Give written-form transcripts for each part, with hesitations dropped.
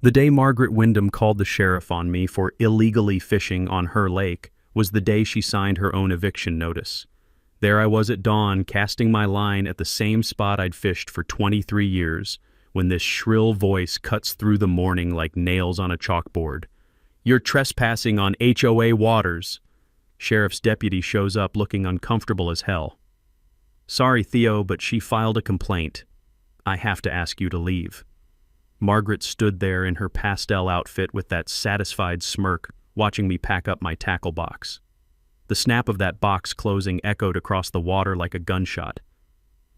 The day Margaret Wyndham called the sheriff on me for illegally fishing on her lake was the day she signed her own eviction notice. There I was at dawn, casting my line at the same spot I'd fished for 23 years, when this shrill voice cuts through the morning like nails on a chalkboard. "You're trespassing on HOA waters." Sheriff's deputy shows up looking uncomfortable as hell. "Sorry, Theo, but she filed a complaint. I have to ask you to leave." Margaret stood there in her pastel outfit with that satisfied smirk, watching me pack up my tackle box. The snap of that box closing echoed across the water like a gunshot.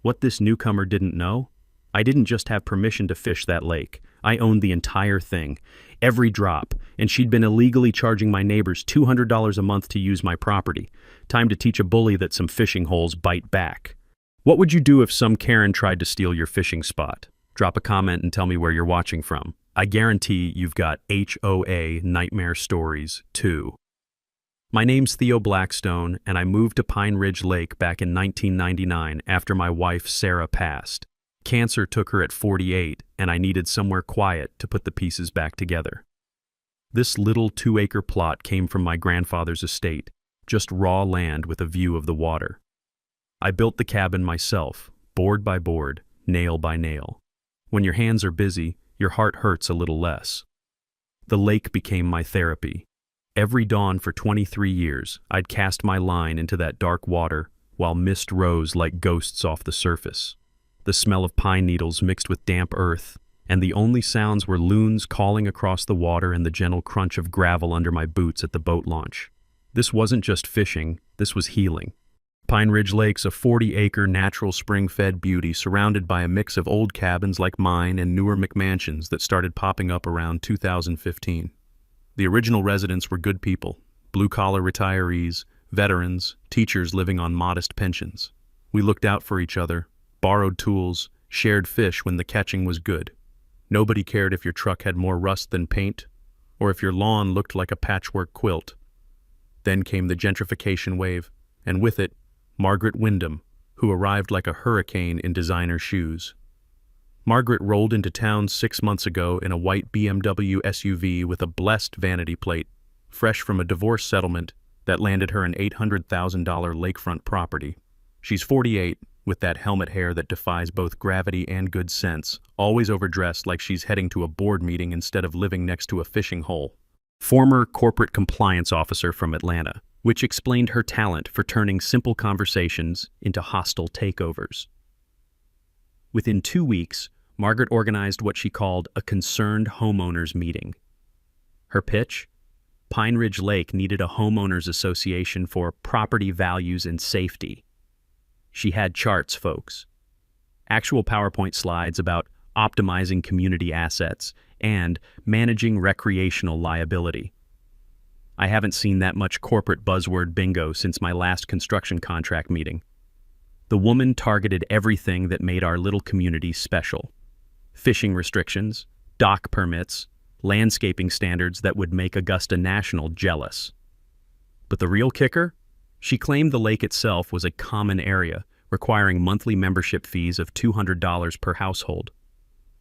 What this newcomer didn't know? I didn't just have permission to fish that lake. I owned the entire thing, every drop, and she'd been illegally charging my neighbors $200 a month to use my property. Time to teach a bully that some fishing holes bite back. What would you do if some Karen tried to steal your fishing spot? Drop a comment and tell me where you're watching from. I guarantee you've got HOA nightmare stories, too. My name's Theo Blackstone, and I moved to Pine Ridge Lake back in 1999 after my wife Sarah passed. Cancer took her at 48, and I needed somewhere quiet to put the pieces back together. This little 2-acre plot came from my grandfather's estate, just raw land with a view of the water. I built the cabin myself, board by board, nail by nail. When your hands are busy, your heart hurts a little less. The lake became my therapy. Every dawn for 23 years, I'd cast my line into that dark water while mist rose like ghosts off the surface. The smell of pine needles mixed with damp earth, and the only sounds were loons calling across the water and the gentle crunch of gravel under my boots at the boat launch. This wasn't just fishing, this was healing. Pine Ridge Lake's a 40-acre natural spring-fed beauty surrounded by a mix of old cabins like mine and newer McMansions that started popping up around 2015. The original residents were good people, blue-collar retirees, veterans, teachers living on modest pensions. We looked out for each other, borrowed tools, shared fish when the catching was good. Nobody cared if your truck had more rust than paint, or if your lawn looked like a patchwork quilt. Then came the gentrification wave, and with it, Margaret Wyndham, who arrived like a hurricane in designer shoes. Margaret rolled into town 6 months ago in a white BMW SUV with a blessed vanity plate, fresh from a divorce settlement that landed her an $800,000 lakefront property. She's 48, with that helmet hair that defies both gravity and good sense, always overdressed like she's heading to a board meeting instead of living next to a fishing hole. Former corporate compliance officer from Atlanta, which explained her talent for turning simple conversations into hostile takeovers. Within 2 weeks, Margaret organized what she called a concerned homeowners meeting. Her pitch? Pine Ridge Lake needed a homeowners association for property values and safety. She had charts, folks. Actual PowerPoint slides about optimizing community assets and managing recreational liability. I haven't seen that much corporate buzzword bingo since my last construction contract meeting. The woman targeted everything that made our little community special. Fishing restrictions, dock permits, landscaping standards that would make Augusta National jealous. But the real kicker? She claimed the lake itself was a common area, requiring monthly membership fees of $200 per household.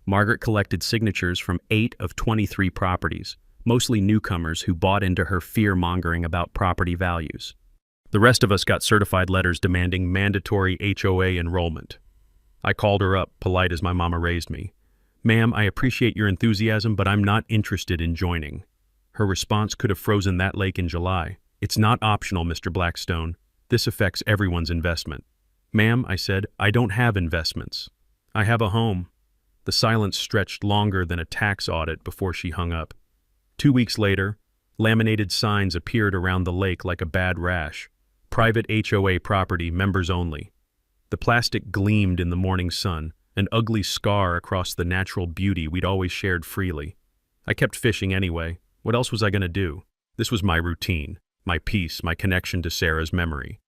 Margaret collected signatures from 8 of 23 properties, mostly newcomers who bought into her fear-mongering about property values. The rest of us got certified letters demanding mandatory HOA enrollment. I called her up, polite as my mama raised me. "Ma'am, I appreciate your enthusiasm, but I'm not interested in joining." Her response could have frozen that lake in July. "It's not optional, Mr. Blackstone. This affects everyone's investment." "Ma'am," I said, "I don't have investments. I have a home." The silence stretched longer than a tax audit before she hung up. 2 weeks later, laminated signs appeared around the lake like a bad rash. Private HOA property, members only. The plastic gleamed in the morning sun, an ugly scar across the natural beauty we'd always shared freely. I kept fishing anyway. What else was I going to do? This was my routine, my peace, my connection to Sarah's memory.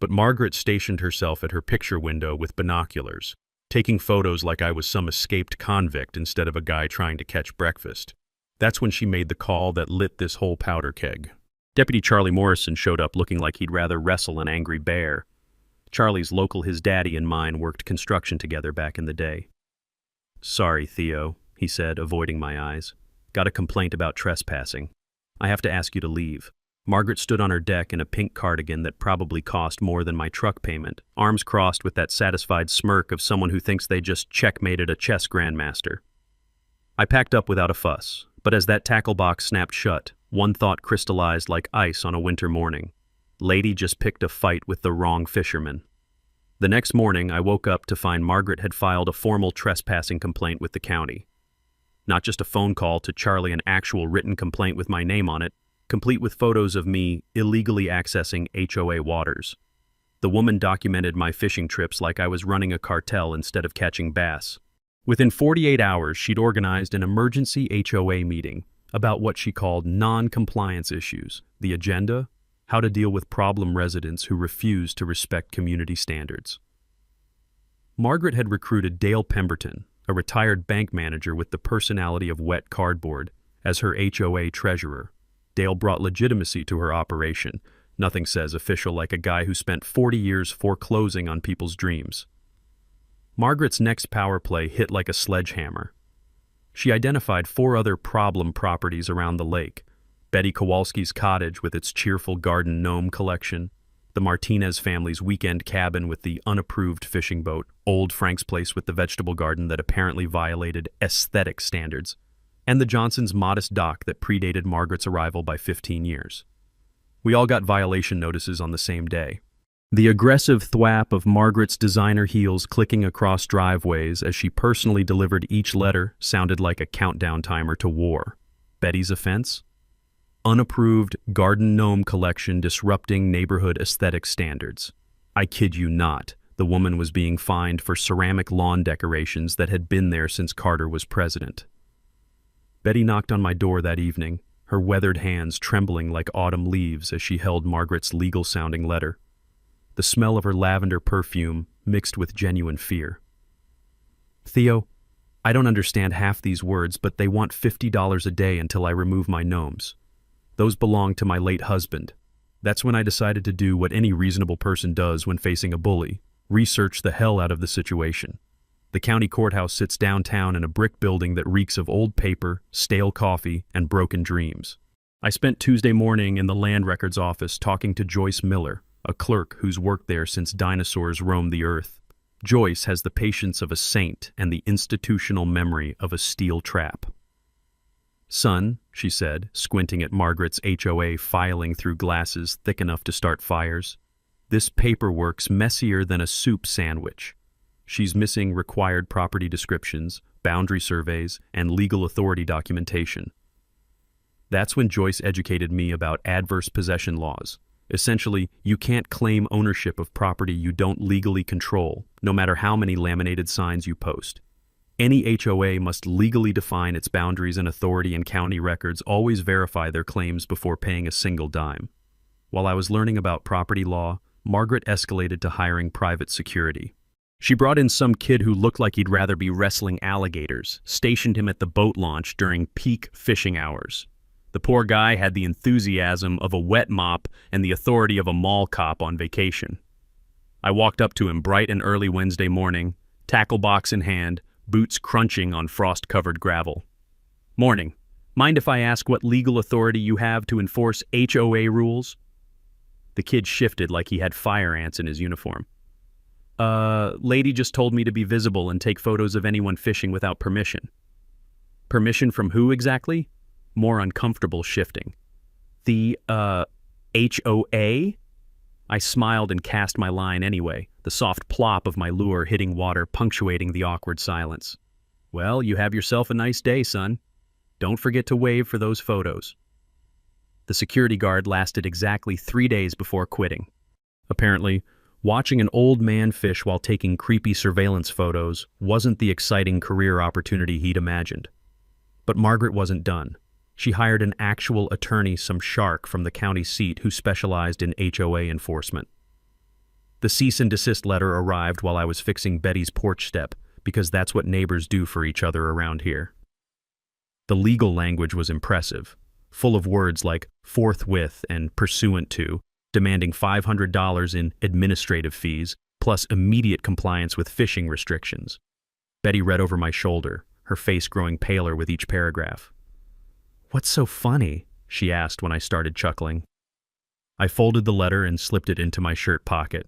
But Margaret stationed herself at her picture window with binoculars, taking photos like I was some escaped convict instead of a guy trying to catch breakfast. That's when she made the call that lit this whole powder keg. Deputy Charlie Morrison showed up looking like he'd rather wrestle an angry bear. Charlie's local his daddy and mine worked construction together back in the day. "Sorry, Theo," he said, avoiding my eyes. Got a complaint about trespassing. I have to ask you to leave." Margaret stood on her deck in a pink cardigan that probably cost more than my truck payment, arms crossed with that satisfied smirk of someone who thinks they just checkmated a chess grandmaster. I packed up without a fuss, but as that tackle box snapped shut, one thought crystallized like ice on a winter morning. Lady just picked a fight with the wrong fisherman. The next morning, I woke up to find Margaret had filed a formal trespassing complaint with the county. Not just a phone call to Charlie, an actual written complaint with my name on it, complete with photos of me illegally accessing HOA waters. The woman documented my fishing trips like I was running a cartel instead of catching bass. Within 48 hours, she'd organized an emergency HOA meeting about what she called non-compliance issues, the agenda, how to deal with problem residents who refuse to respect community standards. Margaret had recruited Dale Pemberton, a retired bank manager with the personality of wet cardboard, as her HOA treasurer. Dale brought legitimacy to her operation. Nothing says official like a guy who spent 40 years foreclosing on people's dreams. Margaret's next power play hit like a sledgehammer. She identified 4 other problem properties around the lake: Betty Kowalski's cottage with its cheerful garden gnome collection, the Martinez family's weekend cabin with the unapproved fishing boat, old Frank's place with the vegetable garden that apparently violated aesthetic standards, and the Johnsons' modest dock that predated Margaret's arrival by 15 years. We all got violation notices on the same day. The aggressive thwap of Margaret's designer heels clicking across driveways as she personally delivered each letter sounded like a countdown timer to war. Betty's offense? Unapproved garden gnome collection disrupting neighborhood aesthetic standards. I kid you not, the woman was being fined for ceramic lawn decorations that had been there since Carter was president. Betty knocked on my door that evening, her weathered hands trembling like autumn leaves as she held Margaret's legal-sounding letter. The smell of her lavender perfume mixed with genuine fear. "Theo, I don't understand half these words, but they want $50 a day until I remove my gnomes. Those belong to my late husband." That's when I decided to do what any reasonable person does when facing a bully: research the hell out of the situation. The county courthouse sits downtown in a brick building that reeks of old paper, stale coffee, and broken dreams. I spent Tuesday morning in the land records office talking to Joyce Miller, a clerk who's worked there since dinosaurs roamed the earth. Joyce has the patience of a saint and the institutional memory of a steel trap. "Son," she said, squinting at Margaret's HOA filing through glasses thick enough to start fires, "this paperwork's messier than a soup sandwich." She's missing required property descriptions, boundary surveys, and legal authority documentation. That's when Joyce educated me about adverse possession laws. Essentially, you can't claim ownership of property you don't legally control, no matter how many laminated signs you post. Any HOA must legally define its boundaries, and authority and county records always verify their claims before paying a single dime. While I was learning about property law, Margaret escalated to hiring private security. She brought in some kid who looked like he'd rather be wrestling alligators, stationed him at the boat launch during peak fishing hours. The poor guy had the enthusiasm of a wet mop and the authority of a mall cop on vacation. I walked up to him bright and early Wednesday morning, tackle box in hand, boots crunching on frost-covered gravel. "Morning. Mind if I ask what legal authority you have to enforce HOA rules?" The kid shifted like he had fire ants in his uniform. Lady just told me to be visible and take photos of anyone fishing without permission." "Permission from who exactly?" More uncomfortable shifting. "The, HOA?" I smiled and cast my line anyway, the soft plop of my lure hitting water punctuating the awkward silence. "Well, you have yourself a nice day, son. Don't forget to wave for those photos." The security guard lasted exactly 3 days before quitting. Apparently, watching an old man fish while taking creepy surveillance photos wasn't the exciting career opportunity he'd imagined. But Margaret wasn't done. She hired an actual attorney, some shark from the county seat who specialized in HOA enforcement. The cease and desist letter arrived while I was fixing Betty's porch step, because that's what neighbors do for each other around here. The legal language was impressive, full of words like forthwith and pursuant to, demanding $500 in administrative fees, plus immediate compliance with fishing restrictions. Betty read over my shoulder, her face growing paler with each paragraph. "What's so funny?" she asked when I started chuckling. I folded the letter and slipped it into my shirt pocket.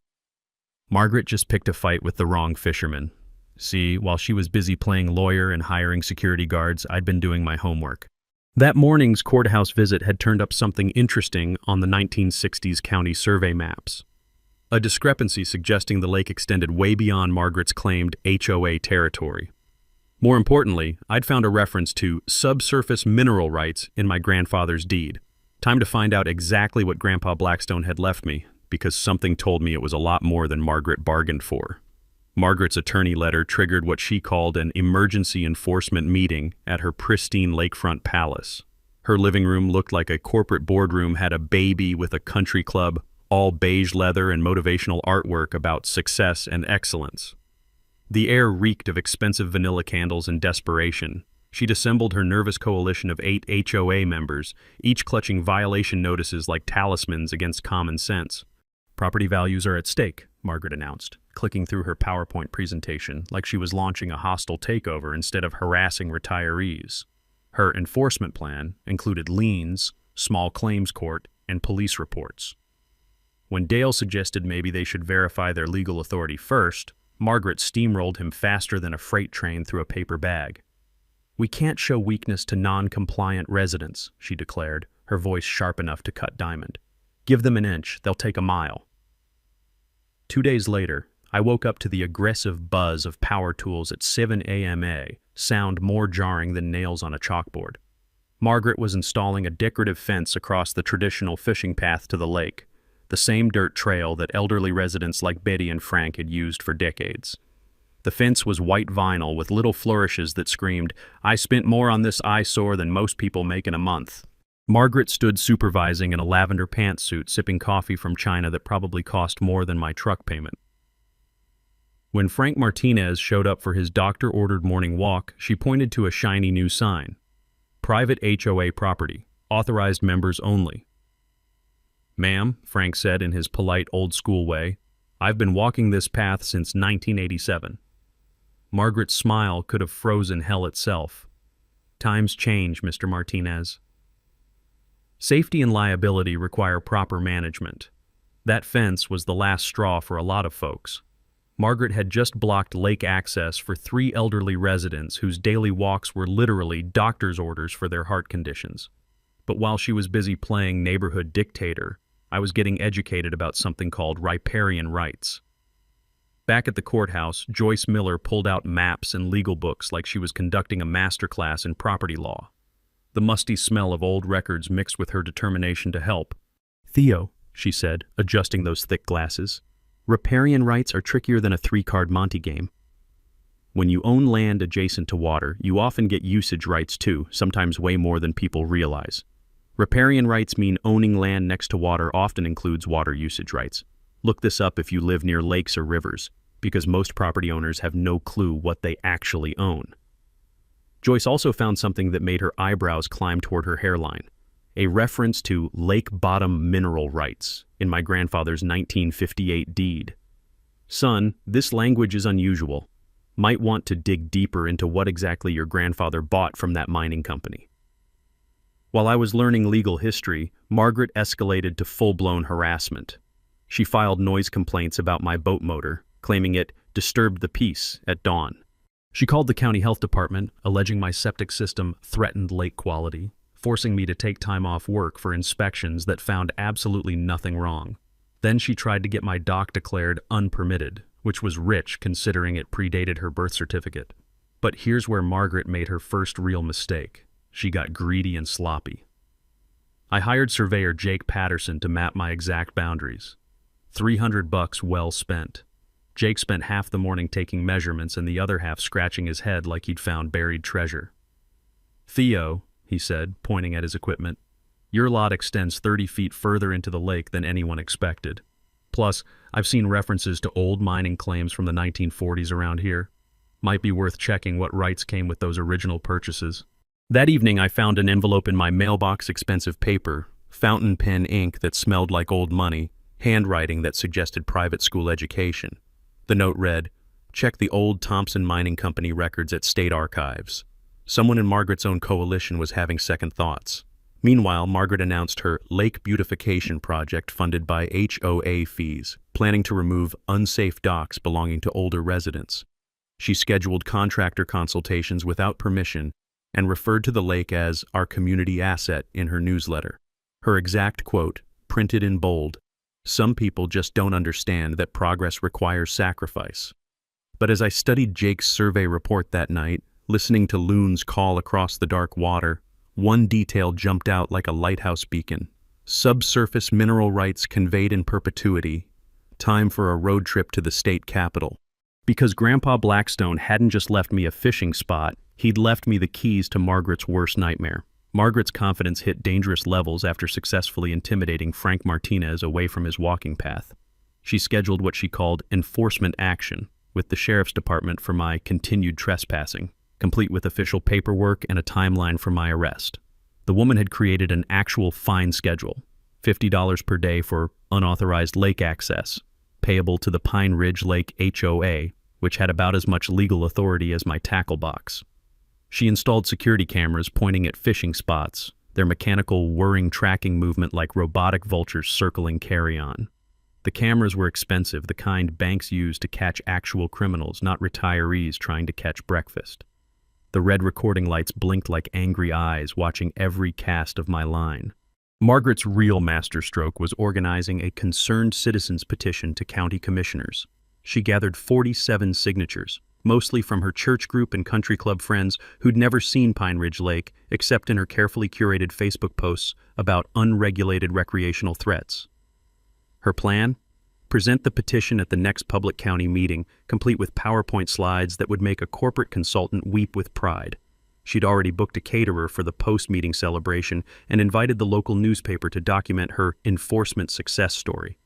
Margaret just picked a fight with the wrong fisherman. See, while she was busy playing lawyer and hiring security guards, I'd been doing my homework. That morning's courthouse visit had turned up something interesting on the 1960s county survey maps. A discrepancy suggesting the lake extended way beyond Margaret's claimed HOA territory. More importantly, I'd found a reference to subsurface mineral rights in my grandfather's deed. Time to find out exactly what Grandpa Blackstone had left me, because something told me it was a lot more than Margaret bargained for. Margaret's attorney letter triggered what she called an emergency enforcement meeting at her pristine lakefront palace. Her living room looked like a corporate boardroom had a baby with a country club, all beige leather and motivational artwork about success and excellence. The air reeked of expensive vanilla candles and desperation. She'd assembled her nervous coalition of 8 HOA members, each clutching violation notices like talismans against common sense. "Property values are at stake," Margaret announced, clicking through her PowerPoint presentation like she was launching a hostile takeover instead of harassing retirees. Her enforcement plan included liens, small claims court, and police reports. When Dale suggested maybe they should verify their legal authority first, Margaret steamrolled him faster than a freight train through a paper bag. "We can't show weakness to non-compliant residents," she declared, her voice sharp enough to cut diamond. "Give them an inch, they'll take a mile." 2 days later, I woke up to the aggressive buzz of power tools at 7 a.m. sound more jarring than nails on a chalkboard. Margaret was installing a decorative fence across the traditional fishing path to the lake, the same dirt trail that elderly residents like Betty and Frank had used for decades. The fence was white vinyl with little flourishes that screamed, "I spent more on this eyesore than most people make in a month." Margaret stood supervising in a lavender pantsuit, sipping coffee from China that probably cost more than my truck payment. When Frank Martinez showed up for his doctor-ordered morning walk, she pointed to a shiny new sign. "Private HOA property. Authorized members only." "Ma'am," Frank said in his polite old-school way, "I've been walking this path since 1987. Margaret's smile could have frozen hell itself. "Times change, Mr. Martinez." Safety and liability require proper management. That fence was the last straw for a lot of folks. Margaret had just blocked lake access for 3 elderly residents whose daily walks were literally doctor's orders for their heart conditions. But while she was busy playing neighborhood dictator, I was getting educated about something called riparian rights. Back at the courthouse, Joyce Miller pulled out maps and legal books like she was conducting a masterclass in property law. The musty smell of old records mixed with her determination to help. "Theo," she said, adjusting those thick glasses, "riparian rights are trickier than a 3-card Monte game. When you own land adjacent to water, you often get usage rights too, sometimes way more than people realize. Riparian rights mean owning land next to water often includes water usage rights. Look this up if you live near lakes or rivers, because most property owners have no clue what they actually own." Joyce also found something that made her eyebrows climb toward her hairline, a reference to lake bottom mineral rights in my grandfather's 1958 deed. "Son, this language is unusual. Might want to dig deeper into what exactly your grandfather bought from that mining company." While I was learning legal history, Margaret escalated to full-blown harassment. She filed noise complaints about my boat motor, claiming it disturbed the peace at dawn. She called the county health department, alleging my septic system threatened lake quality, forcing me to take time off work for inspections that found absolutely nothing wrong. Then she tried to get my dock declared unpermitted, which was rich considering it predated her birth certificate. But here's where Margaret made her first real mistake. She got greedy and sloppy. I hired surveyor Jake Patterson to map my exact boundaries. $300 well spent. Jake spent half the morning taking measurements and the other half scratching his head like he'd found buried treasure. "Theo," he said, pointing at his equipment, "your lot extends 30 feet further into the lake than anyone expected. Plus, I've seen references to old mining claims from the 1940s around here. Might be worth checking what rights came with those original purchases." That evening, I found an envelope in my mailbox, expensive paper, fountain pen ink that smelled like old money, handwriting that suggested private school education. The note read, "Check the old Thompson Mining Company records at State Archives. Someone in Margaret's own coalition was having second thoughts. Meanwhile, Margaret announced her lake beautification project funded by HOA fees, planning to remove unsafe docks belonging to older residents. She scheduled contractor consultations without permission and referred to the lake as our community asset in her newsletter. Her exact quote, printed in bold, "Some people just don't understand that progress requires sacrifice." But as I studied Jake's survey report that night, listening to loons call across the dark water, one detail jumped out like a lighthouse beacon. Subsurface mineral rights conveyed in perpetuity. Time for a road trip to the state capitol. Because Grandpa Blackstone hadn't just left me a fishing spot, he'd left me the keys to Margaret's worst nightmare. Margaret's confidence hit dangerous levels after successfully intimidating Frank Martinez away from his walking path. She scheduled what she called enforcement action with the sheriff's department for my continued trespassing, complete with official paperwork and a timeline for my arrest. The woman had created an actual fine schedule, $50 per day for unauthorized lake access, payable to the Pine Ridge Lake HOA, which had about as much legal authority as my tackle box. She installed security cameras pointing at fishing spots, their mechanical whirring tracking movement like robotic vultures circling carry-on. The cameras were expensive, the kind banks use to catch actual criminals, not retirees trying to catch breakfast. The red recording lights blinked like angry eyes, watching every cast of my line. Margaret's real masterstroke was organizing a concerned citizens petition to county commissioners. She gathered 47 signatures, mostly from her church group and country club friends who'd never seen Pine Ridge Lake except in her carefully curated Facebook posts about unregulated recreational threats. Her plan? Present the petition at the next public county meeting, complete with PowerPoint slides that would make a corporate consultant weep with pride. She'd already booked a caterer for the post-meeting celebration and invited the local newspaper to document her enforcement success story.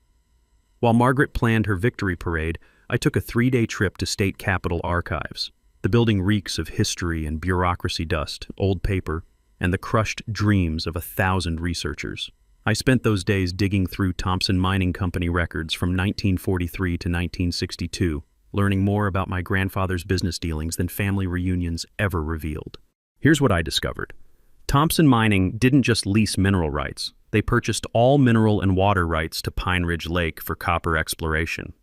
While Margaret planned her victory parade, I took a 3-day trip to State Capitol archives. The building reeks of history and bureaucracy dust, old paper, and the crushed dreams of 1,000 researchers. I spent those days digging through Thompson Mining Company records from 1943 to 1962, learning more about my grandfather's business dealings than family reunions ever revealed. Here's what I discovered. Thompson Mining didn't just lease mineral rights. They purchased all mineral and water rights to Pine Ridge Lake for copper exploration.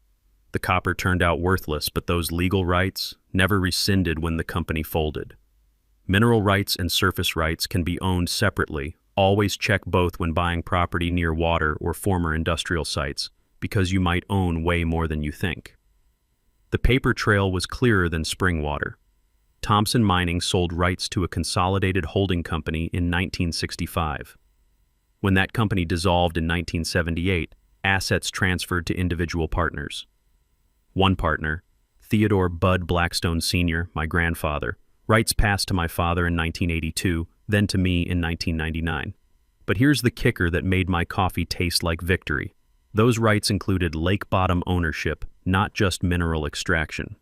The copper turned out worthless, but those legal rights never rescinded when the company folded. Mineral rights and surface rights can be owned separately. Always check both when buying property near water or former industrial sites, because you might own way more than you think. The paper trail was clearer than spring water. Thompson Mining sold rights to a consolidated holding company in 1965. When that company dissolved in 1978, assets transferred to individual partners. One partner, Theodore Bud Blackstone Sr., my grandfather, rights passed to my father in 1982, then to me in 1999. But here's the kicker that made my coffee taste like victory. Those rights included lake bottom ownership, not just mineral extraction.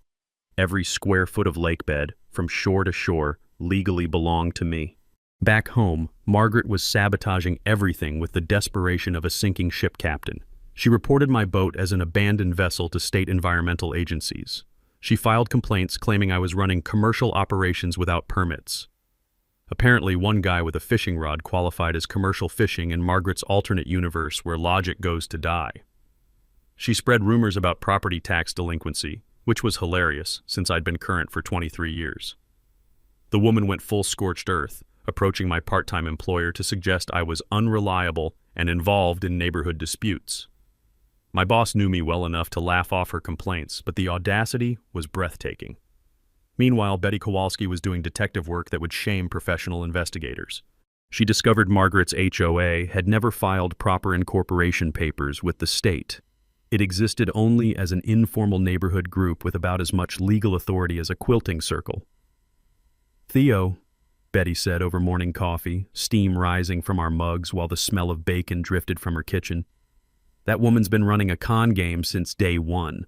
Every square foot of lake bed, from shore to shore, legally belonged to me. Back home, Margaret was sabotaging everything with the desperation of a sinking ship captain. She reported my boat as an abandoned vessel to state environmental agencies. She filed complaints claiming I was running commercial operations without permits. Apparently, one guy with a fishing rod qualified as commercial fishing in Margaret's alternate universe where logic goes to die. She spread rumors about property tax delinquency, which was hilarious since I'd been current for 23 years. The woman went full scorched earth, approaching my part-time employer to suggest I was unreliable and involved in neighborhood disputes. My boss knew me well enough to laugh off her complaints, but the audacity was breathtaking. Meanwhile, Betty Kowalski was doing detective work that would shame professional investigators. She discovered Margaret's HOA had never filed proper incorporation papers with the state. It existed only as an informal neighborhood group with about as much legal authority as a quilting circle. "Theo," Betty said over morning coffee, steam rising from our mugs while the smell of bacon drifted from her kitchen. "That woman's been running a con game since day one.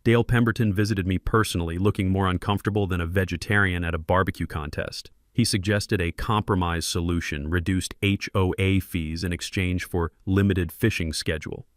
Dale Pemberton visited me personally, looking more uncomfortable than a vegetarian at a barbecue contest. He suggested a compromise solution, reduced HOA fees in exchange for limited fishing schedule.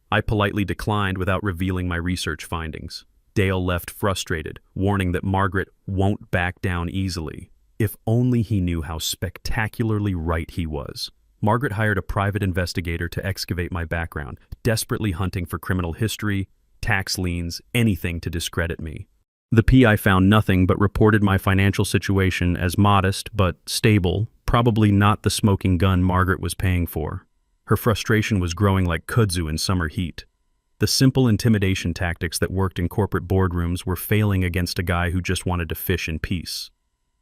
I politely declined without revealing my research findings. Dale left frustrated, warning that Margaret won't back down easily. If only he knew how spectacularly right he was. Margaret hired a private investigator to excavate my background, desperately hunting for criminal history, tax liens, anything to discredit me. The PI found nothing but reported my financial situation as modest but stable, probably not the smoking gun Margaret was paying for. Her frustration was growing like kudzu in summer heat. The simple intimidation tactics that worked in corporate boardrooms were failing against a guy who just wanted to fish in peace.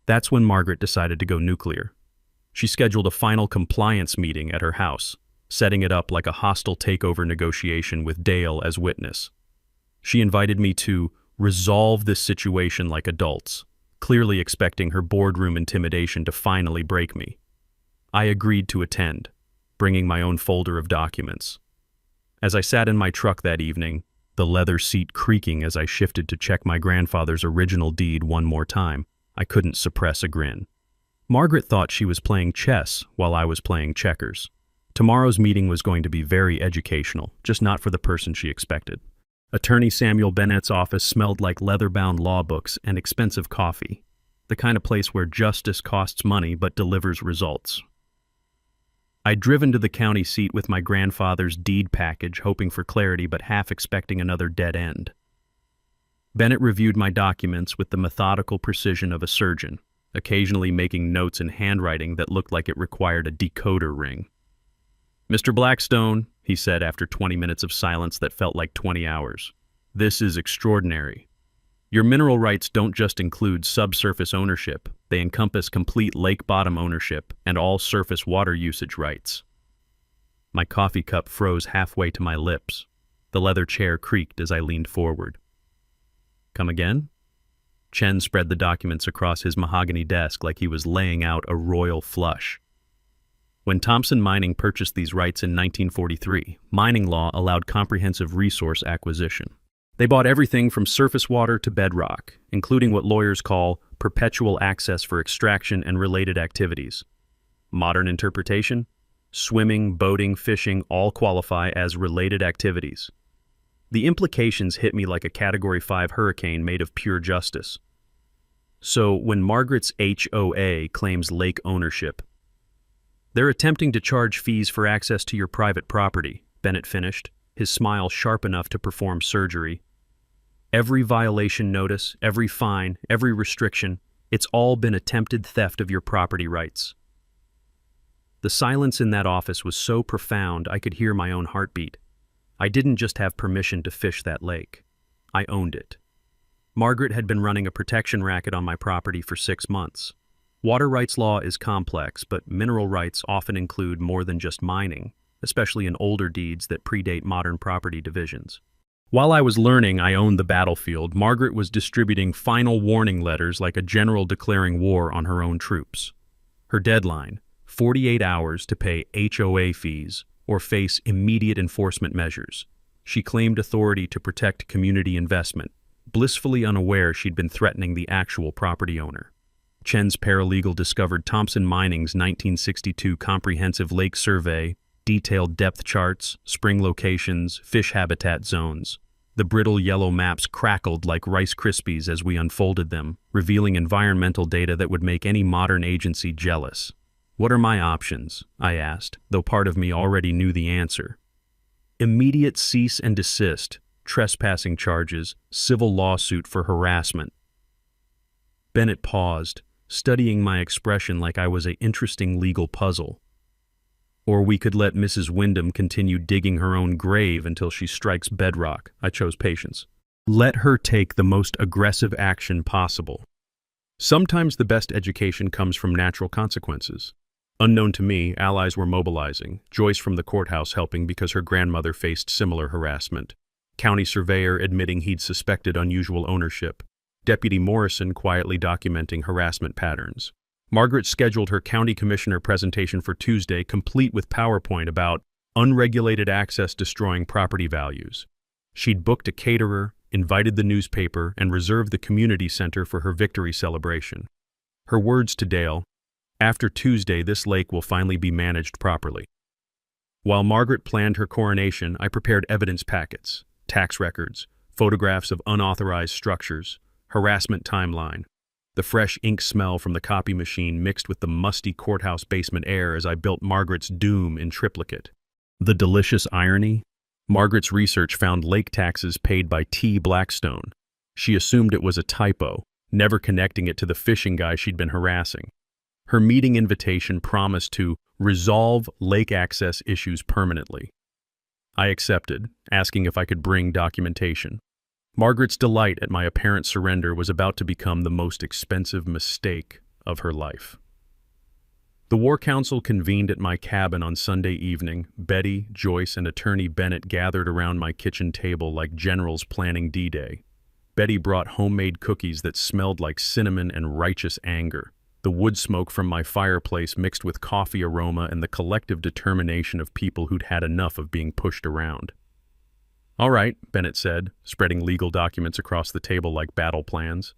That's when Margaret decided to go nuclear. She scheduled a final compliance meeting at her house, setting it up like a hostile takeover negotiation with Dale as witness. She invited me to resolve this situation like adults, clearly expecting her boardroom intimidation to finally break me. I agreed to attend, bringing my own folder of documents. As I sat in my truck that evening, the leather seat creaking as I shifted to check my grandfather's original deed one more time, I couldn't suppress a grin. Margaret thought she was playing chess while I was playing checkers. Tomorrow's meeting was going to be very educational, just not for the person she expected. Attorney Samuel Bennett's office smelled like leather-bound law books and expensive coffee, the kind of place where justice costs money but delivers results. I'd driven to the county seat with my grandfather's deed package, hoping for clarity but half expecting another dead end. Bennett reviewed my documents with the methodical precision of a surgeon, occasionally making notes in handwriting that looked like it required a decoder ring. "Mr. Blackstone," he said after 20 minutes of silence that felt like 20 hours, "this is extraordinary. Your mineral rights don't just include subsurface ownership, they encompass complete lake bottom ownership and all surface water usage rights." My coffee cup froze halfway to my lips. The leather chair creaked as I leaned forward. "Come again?" Chen spread the documents across his mahogany desk like he was laying out a royal flush. When Thompson Mining purchased these rights in 1943, mining law allowed comprehensive resource acquisition. They bought everything from surface water to bedrock, including what lawyers call perpetual access for extraction and related activities. Modern interpretation? Swimming, boating, fishing all qualify as related activities. The implications hit me like a Category 5 hurricane made of pure justice. So when Margaret's HOA claims lake ownership, they're attempting to charge fees for access to your private property, Bennett finished, his smile sharp enough to perform surgery. Every violation notice, every fine, every restriction, it's all been attempted theft of your property rights. The silence in that office was so profound I could hear my own heartbeat. I didn't just have permission to fish that lake. I owned it. Margaret had been running a protection racket on my property for 6 months. Water rights law is complex, but mineral rights often include more than just mining, especially in older deeds that predate modern property divisions. While I was learning I owned the battlefield, Margaret was distributing final warning letters like a general declaring war on her own troops. Her deadline, 48 hours to pay HOA fees or face immediate enforcement measures. She claimed authority to protect community investment, blissfully unaware she'd been threatening the actual property owner. Chen's paralegal discovered Thompson Mining's 1962 comprehensive lake survey, detailed depth charts, spring locations, fish habitat zones. The brittle yellow maps crackled like Rice Krispies as we unfolded them, revealing environmental data that would make any modern agency jealous. "What are my options?" I asked, though part of me already knew the answer. "Immediate cease and desist, trespassing charges, civil lawsuit for harassment." Bennett paused, studying my expression like I was an interesting legal puzzle. "Or we could let Mrs. Wyndham continue digging her own grave until she strikes bedrock." I chose patience. "Let her take the most aggressive action possible." Sometimes the best education comes from natural consequences. Unknown to me, allies were mobilizing, Joyce from the courthouse helping because her grandmother faced similar harassment, county surveyor admitting he'd suspected unusual ownership, Deputy Morrison quietly documenting harassment patterns. Margaret scheduled her county commissioner presentation for Tuesday, complete with PowerPoint about unregulated access destroying property values. She'd booked a caterer, invited the newspaper, and reserved the community center for her victory celebration. Her words to Dale, "After Tuesday, this lake will finally be managed properly." While Margaret planned her coronation, I prepared evidence packets, tax records, photographs of unauthorized structures, harassment timeline. The fresh ink smell from the copy machine mixed with the musty courthouse basement air as I built Margaret's doom in triplicate. The delicious irony? Margaret's research found lake taxes paid by T. Blackstone. She assumed it was a typo, never connecting it to the fishing guy she'd been harassing. Her meeting invitation promised to resolve lake access issues permanently. I accepted, asking if I could bring documentation. Margaret's delight at my apparent surrender was about to become the most expensive mistake of her life. The War Council convened at my cabin on Sunday evening. Betty, Joyce, and Attorney Bennett gathered around my kitchen table like generals planning D-Day. Betty brought homemade cookies that smelled like cinnamon and righteous anger. The wood smoke from my fireplace mixed with coffee aroma and the collective determination of people who'd had enough of being pushed around. "All right," Bennett said, spreading legal documents across the table like battle plans.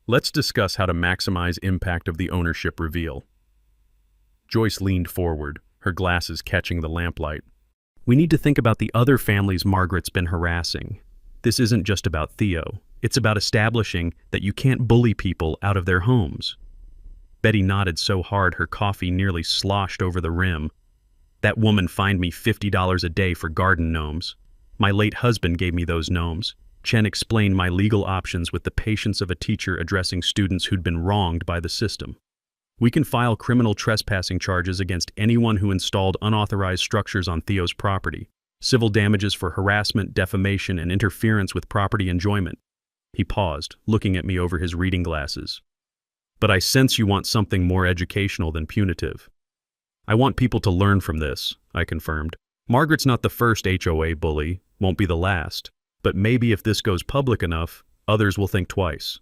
"Let's discuss how to maximize impact of the ownership reveal." Joyce leaned forward, her glasses catching the lamplight. "We need to think about the other families Margaret's been harassing. This isn't just about Theo. It's about establishing that you can't bully people out of their homes." Betty nodded so hard her coffee nearly sloshed over the rim. "That woman fined me $50 a day for garden gnomes. My late husband gave me those gnomes." Chen explained my legal options with the patience of a teacher addressing students who'd been wronged by the system. "We can file criminal trespassing charges against anyone who installed unauthorized structures on Theo's property, civil damages for harassment, defamation, and interference with property enjoyment." He paused, looking at me over his reading glasses. "But I sense you want something more educational than punitive." "I want people to learn from this," I confirmed. "Margaret's not the first HOA bully, won't be the last, but maybe if this goes public enough, others will think twice."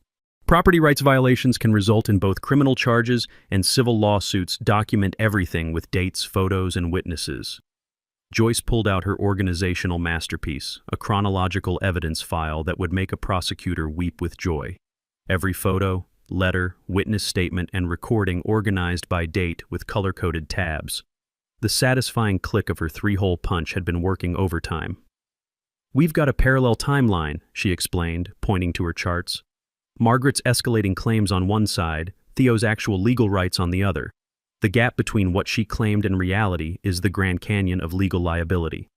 Property rights violations can result in both criminal charges and civil lawsuits. Document everything with dates, photos, and witnesses. Joyce pulled out her organizational masterpiece, a chronological evidence file that would make a prosecutor weep with joy. Every photo, letter, witness statement, and recording organized by date with color-coded tabs. The satisfying click of her three-hole punch had been working overtime. "We've got a parallel timeline," she explained, pointing to her charts. "Margaret's escalating claims on one side, Theo's actual legal rights on the other. The gap between what she claimed and reality is the Grand Canyon of legal liability."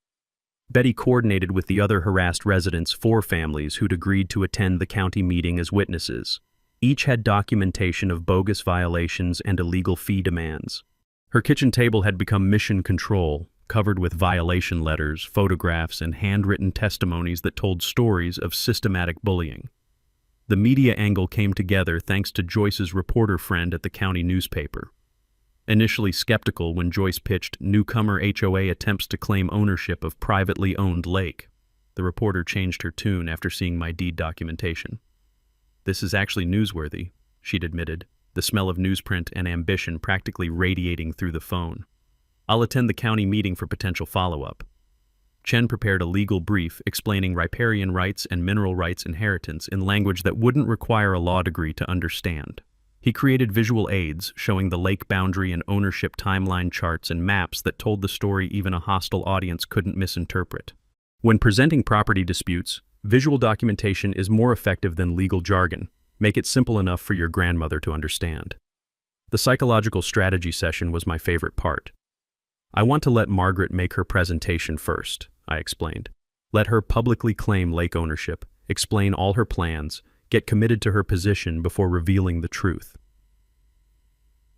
Betty coordinated with the other harassed residents, 4 families who'd agreed to attend the county meeting as witnesses. Each had documentation of bogus violations and illegal fee demands. Her kitchen table had become mission control, covered with violation letters, photographs, and handwritten testimonies that told stories of systematic bullying. The media angle came together thanks to Joyce's reporter friend at the county newspaper. Initially skeptical when Joyce pitched newcomer HOA attempts to claim ownership of privately owned lake, the reporter changed her tune after seeing my deed documentation. "This is actually newsworthy," she'd admitted, the smell of newsprint and ambition practically radiating through the phone. "I'll attend the county meeting for potential follow-up." Chen prepared a legal brief explaining riparian rights and mineral rights inheritance in language that wouldn't require a law degree to understand. He created visual aids showing the lake boundary and ownership timeline charts and maps that told the story even a hostile audience couldn't misinterpret. When presenting property disputes, visual documentation is more effective than legal jargon. Make it simple enough for your grandmother to understand. The psychological strategy session was my favorite part. "I want to let Margaret make her presentation first," I explained. "Let her publicly claim lake ownership, explain all her plans, get committed to her position before revealing the truth."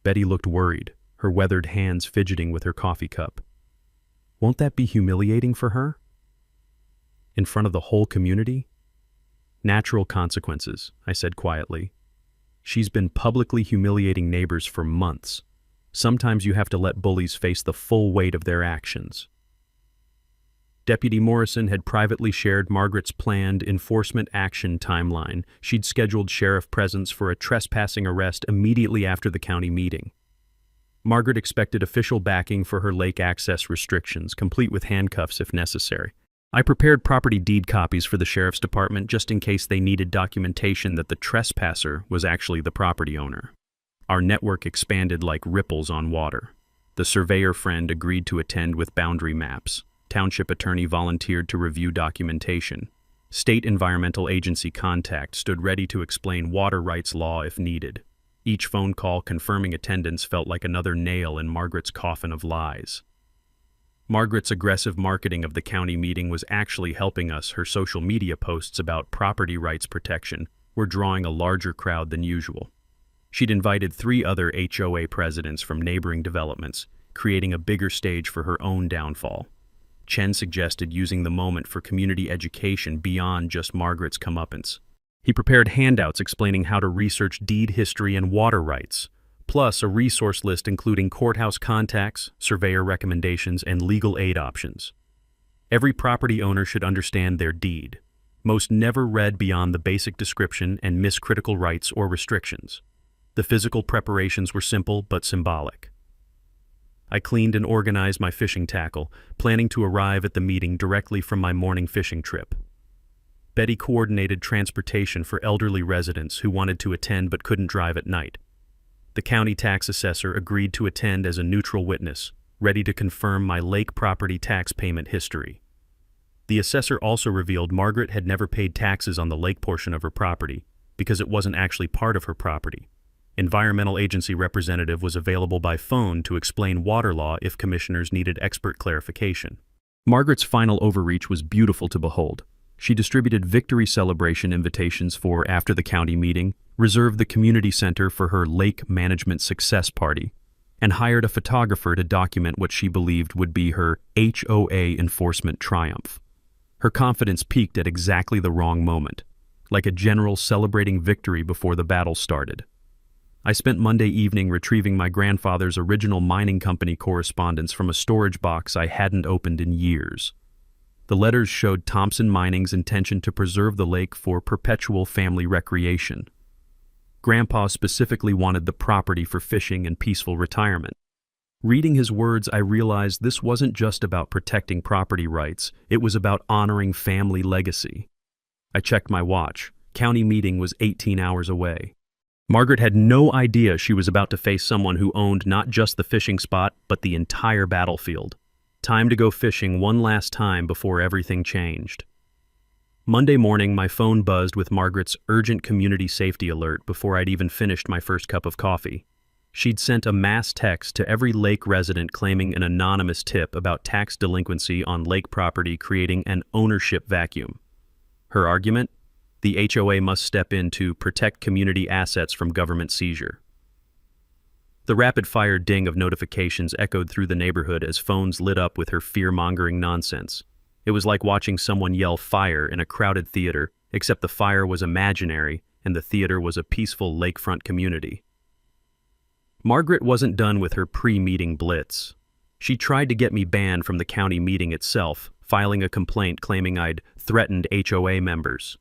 Betty looked worried, her weathered hands fidgeting with her coffee cup. "Won't that be humiliating for her? In front of the whole community?" "Natural consequences," I said quietly. "She's been publicly humiliating neighbors for months. Sometimes you have to let bullies face the full weight of their actions." Deputy Morrison had privately shared Margaret's planned enforcement action timeline. She'd scheduled sheriff presence for a trespassing arrest immediately after the county meeting. Margaret expected official backing for her lake access restrictions, complete with handcuffs if necessary. I prepared property deed copies for the sheriff's department just in case they needed documentation that the trespasser was actually the property owner. Our network expanded like ripples on water. The surveyor friend agreed to attend with boundary maps. Township attorney volunteered to review documentation. State Environmental Agency contact stood ready to explain water rights law if needed. Each phone call confirming attendance felt like another nail in Margaret's coffin of lies. Margaret's aggressive marketing of the county meeting was actually helping us. Her social media posts about property rights protection were drawing a larger crowd than usual. She'd invited 3 other HOA presidents from neighboring developments, creating a bigger stage for her own downfall. Chen suggested using the moment for community education beyond just Margaret's comeuppance. He prepared handouts explaining how to research deed history and water rights, plus a resource list including courthouse contacts, surveyor recommendations, and legal aid options. Every property owner should understand their deed. Most never read beyond the basic description and miss critical rights or restrictions. The physical preparations were simple but symbolic. I cleaned and organized my fishing tackle, planning to arrive at the meeting directly from my morning fishing trip. Betty coordinated transportation for elderly residents who wanted to attend but couldn't drive at night. The county tax assessor agreed to attend as a neutral witness, ready to confirm my lake property tax payment history. The assessor also revealed Margaret had never paid taxes on the lake portion of her property because it wasn't actually part of her property. Environmental agency representative was available by phone to explain water law if commissioners needed expert clarification. Margaret's final overreach was beautiful to behold. She distributed victory celebration invitations for after the county meeting, reserved the community center for her lake management success party, and hired a photographer to document what she believed would be her HOA enforcement triumph. Her confidence peaked at exactly the wrong moment, like a general celebrating victory before the battle started. I spent Monday evening retrieving my grandfather's original mining company correspondence from a storage box I hadn't opened in years. The letters showed Thompson Mining's intention to preserve the lake for perpetual family recreation. Grandpa specifically wanted the property for fishing and peaceful retirement. Reading his words, I realized this wasn't just about protecting property rights, it was about honoring family legacy. I checked my watch. County meeting was 18 hours away. Margaret had no idea she was about to face someone who owned not just the fishing spot, but the entire battlefield. Time to go fishing one last time before everything changed. Monday morning, my phone buzzed with Margaret's urgent community safety alert before I'd even finished my first cup of coffee. She'd sent a mass text to every lake resident claiming an anonymous tip about tax delinquency on lake property, creating an ownership vacuum. Her argument? The HOA must step in to protect community assets from government seizure. The rapid-fire ding of notifications echoed through the neighborhood as phones lit up with her fear-mongering nonsense. It was like watching someone yell fire in a crowded theater, except the fire was imaginary and the theater was a peaceful lakefront community. Margaret wasn't done with her pre-meeting blitz. She tried to get me banned from the county meeting itself, filing a complaint claiming I'd threatened HOA members.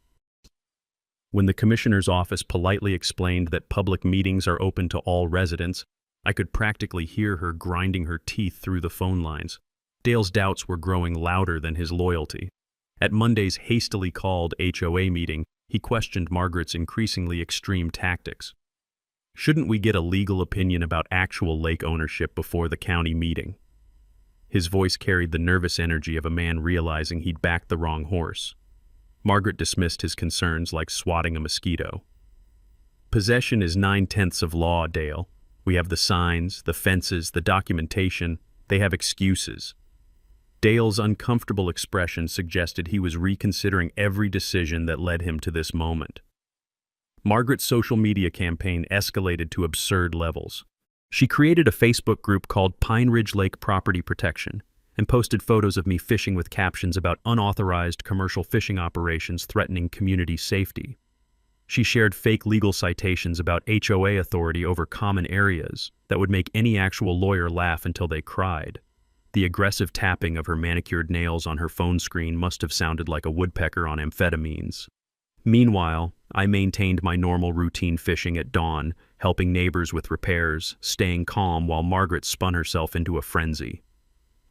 When the commissioner's office politely explained that public meetings are open to all residents, I could practically hear her grinding her teeth through the phone lines. Dale's doubts were growing louder than his loyalty. At Monday's hastily called HOA meeting, he questioned Margaret's increasingly extreme tactics. Shouldn't we get a legal opinion about actual lake ownership before the county meeting? His voice carried the nervous energy of a man realizing he'd backed the wrong horse. Margaret dismissed his concerns like swatting a mosquito. Possession is 9/10 of law, Dale. We have the signs, the fences, the documentation. They have excuses. Dale's uncomfortable expression suggested he was reconsidering every decision that led him to this moment. Margaret's social media campaign escalated to absurd levels. She created a Facebook group called Pine Ridge Lake Property Protection and posted photos of me fishing with captions about unauthorized commercial fishing operations threatening community safety. She shared fake legal citations about HOA authority over common areas that would make any actual lawyer laugh until they cried. The aggressive tapping of her manicured nails on her phone screen must have sounded like a woodpecker on amphetamines. Meanwhile, I maintained my normal routine fishing at dawn, helping neighbors with repairs, staying calm while Margaret spun herself into a frenzy.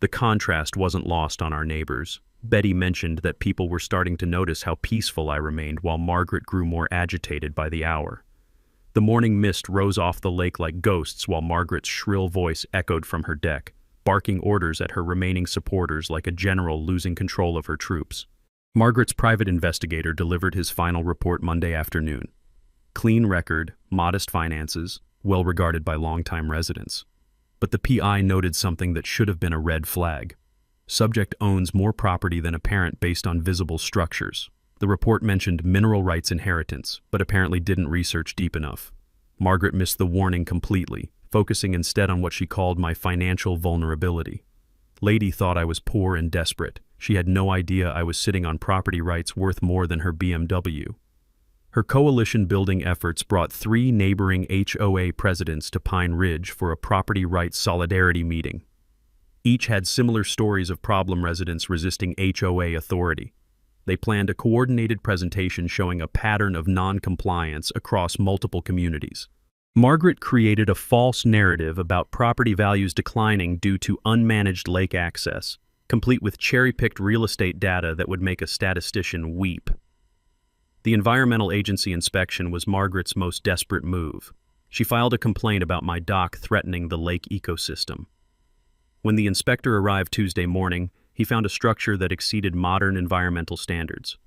The contrast wasn't lost on our neighbors. Betty mentioned that people were starting to notice how peaceful I remained while Margaret grew more agitated by the hour. The morning mist rose off the lake like ghosts while Margaret's shrill voice echoed from her deck, barking orders at her remaining supporters like a general losing control of her troops. Margaret's private investigator delivered his final report Monday afternoon. Clean record, modest finances, well regarded by longtime residents. But the PI noted something that should have been a red flag. Subject owns more property than apparent based on visible structures. The report mentioned mineral rights inheritance, but apparently didn't research deep enough. Margaret missed the warning completely, focusing instead on what she called my financial vulnerability. Lady thought I was poor and desperate. She had no idea I was sitting on property rights worth more than her BMW. Her coalition-building efforts brought 3 neighboring HOA presidents to Pine Ridge for a property rights solidarity meeting. Each had similar stories of problem residents resisting HOA authority. They planned a coordinated presentation showing a pattern of non-compliance across multiple communities. Margaret created a false narrative about property values declining due to unmanaged lake access, complete with cherry-picked real estate data that would make a statistician weep. The environmental agency inspection was Margaret's most desperate move. She filed a complaint about my dock threatening the lake ecosystem. When the inspector arrived Tuesday morning, he found a structure that exceeded modern environmental standards.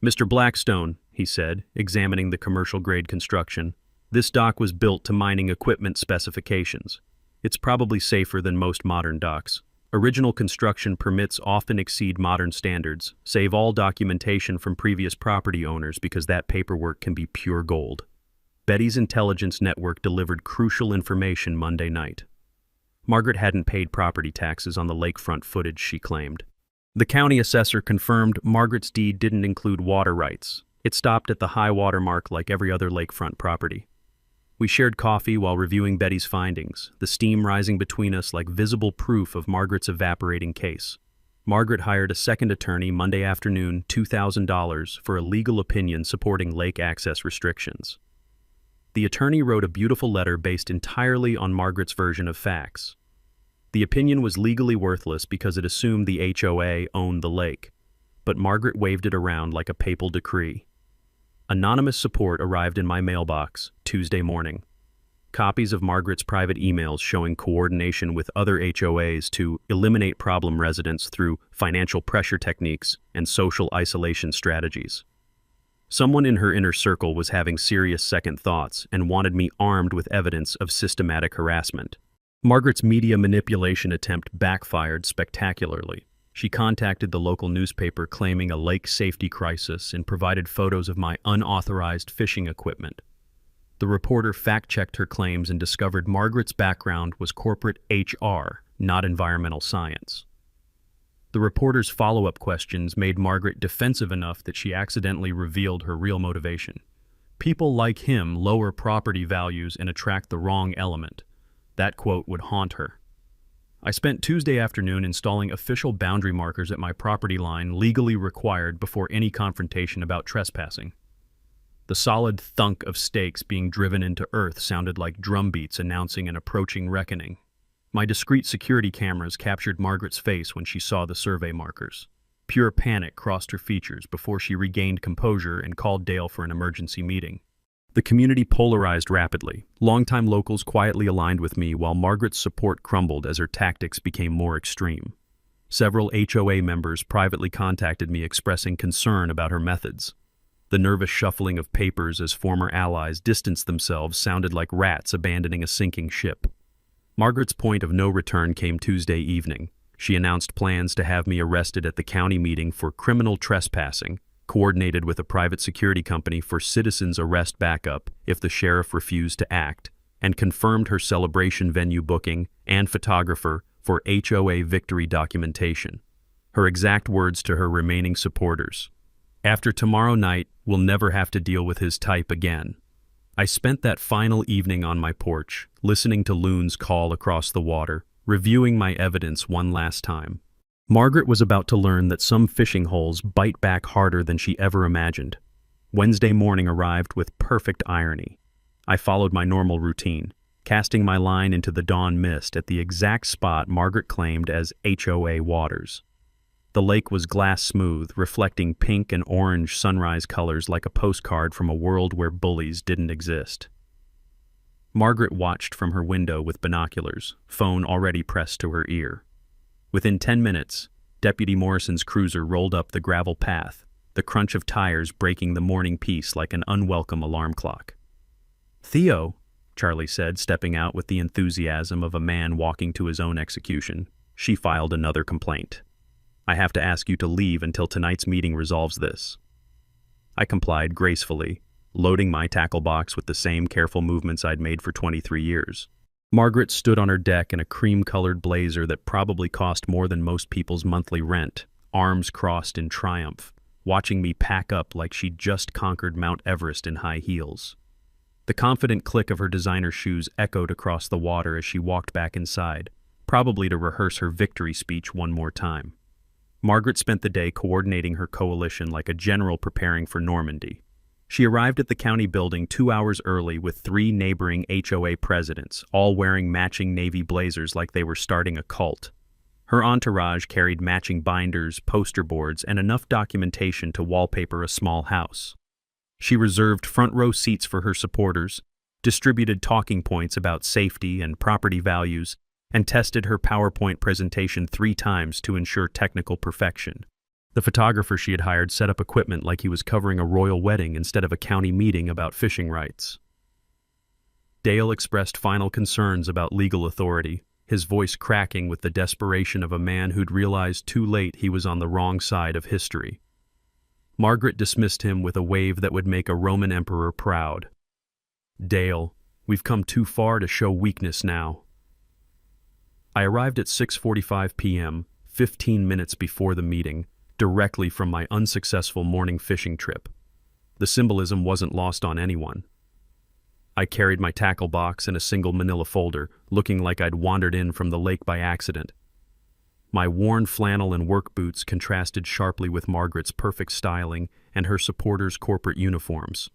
"Mr. Blackstone," he said, examining the commercial-grade construction, "this dock was built to mining equipment specifications. It's probably safer than most modern docks. Original construction permits often exceed modern standards. Save all documentation from previous property owners because that paperwork can be pure gold." Betty's intelligence network delivered crucial information Monday night. Margaret hadn't paid property taxes on the lakefront footage she claimed. The county assessor confirmed Margaret's deed didn't include water rights. It stopped at the high water mark like every other lakefront property. We shared coffee while reviewing Betty's findings, the steam rising between us like visible proof of Margaret's evaporating case. Margaret hired a second attorney Monday afternoon, $2,000, for a legal opinion supporting lake access restrictions. The attorney wrote a beautiful letter based entirely on Margaret's version of facts. The opinion was legally worthless because it assumed the HOA owned the lake, but Margaret waved it around like a papal decree. Anonymous support arrived in my mailbox Tuesday morning. Copies of Margaret's private emails showing coordination with other HOAs to eliminate problem residents through financial pressure techniques and social isolation strategies. Someone in her inner circle was having serious second thoughts and wanted me armed with evidence of systematic harassment. Margaret's media manipulation attempt backfired spectacularly. She contacted the local newspaper claiming a lake safety crisis and provided photos of my unauthorized fishing equipment. The reporter fact-checked her claims and discovered Margaret's background was corporate HR, not environmental science. The reporter's follow-up questions made Margaret defensive enough that she accidentally revealed her real motivation. "People like him lower property values and attract the wrong element." That quote would haunt her. I spent Tuesday afternoon installing official boundary markers at my property line legally required before any confrontation about trespassing. The solid thunk of stakes being driven into earth sounded like drum beats announcing an approaching reckoning. My discreet security cameras captured Margaret's face when she saw the survey markers. Pure panic crossed her features before she regained composure and called Dale for an emergency meeting. The community polarized rapidly. Longtime locals quietly aligned with me while Margaret's support crumbled as her tactics became more extreme. Several HOA members privately contacted me expressing concern about her methods. The nervous shuffling of papers as former allies distanced themselves sounded like rats abandoning a sinking ship. Margaret's point of no return came Tuesday evening. She announced plans to have me arrested at the county meeting for criminal trespassing, coordinated with a private security company for citizens' arrest backup if the sheriff refused to act, and confirmed her celebration venue booking and photographer for HOA victory documentation. Her exact words to her remaining supporters: "After tomorrow night, we'll never have to deal with his type again." I spent that final evening on my porch, listening to loons call across the water, reviewing my evidence one last time. Margaret was about to learn that some fishing holes bite back harder than she ever imagined. Wednesday morning arrived with perfect irony. I followed my normal routine, casting my line into the dawn mist at the exact spot Margaret claimed as HOA waters. The lake was glass smooth, reflecting pink and orange sunrise colors like a postcard from a world where bullies didn't exist. Margaret watched from her window with binoculars, phone already pressed to her ear. Within 10 minutes, Deputy Morrison's cruiser rolled up the gravel path, the crunch of tires breaking the morning peace like an unwelcome alarm clock. "Theo," Charlie said, stepping out with the enthusiasm of a man walking to his own execution. She filed another complaint. "I have to ask you to leave until tonight's meeting resolves this." I complied gracefully, loading my tackle box with the same careful movements I'd made for 23 years. Margaret stood on her deck in a cream-colored blazer that probably cost more than most people's monthly rent, arms crossed in triumph, watching me pack up like she'd just conquered Mount Everest in high heels. The confident click of her designer shoes echoed across the water as she walked back inside, probably to rehearse her victory speech one more time. Margaret spent the day coordinating her coalition like a general preparing for Normandy. She arrived at the county building 2 hours early with 3 neighboring HOA presidents, all wearing matching navy blazers like they were starting a cult. Her entourage carried matching binders, poster boards, and enough documentation to wallpaper a small house. She reserved front-row seats for her supporters, distributed talking points about safety and property values, and tested her PowerPoint presentation 3 times to ensure technical perfection. The photographer she had hired set up equipment like he was covering a royal wedding instead of a county meeting about fishing rights. Dale expressed final concerns about legal authority, his voice cracking with the desperation of a man who'd realized too late he was on the wrong side of history. Margaret dismissed him with a wave that would make a Roman emperor proud. "Dale, we've come too far to show weakness now." I arrived at 6:45 p.m., 15 minutes before the meeting, directly from my unsuccessful morning fishing trip. The symbolism wasn't lost on anyone. I carried my tackle box in a single manila folder, looking like I'd wandered in from the lake by accident. My worn flannel and work boots contrasted sharply with Margaret's perfect styling and her supporters' corporate uniforms.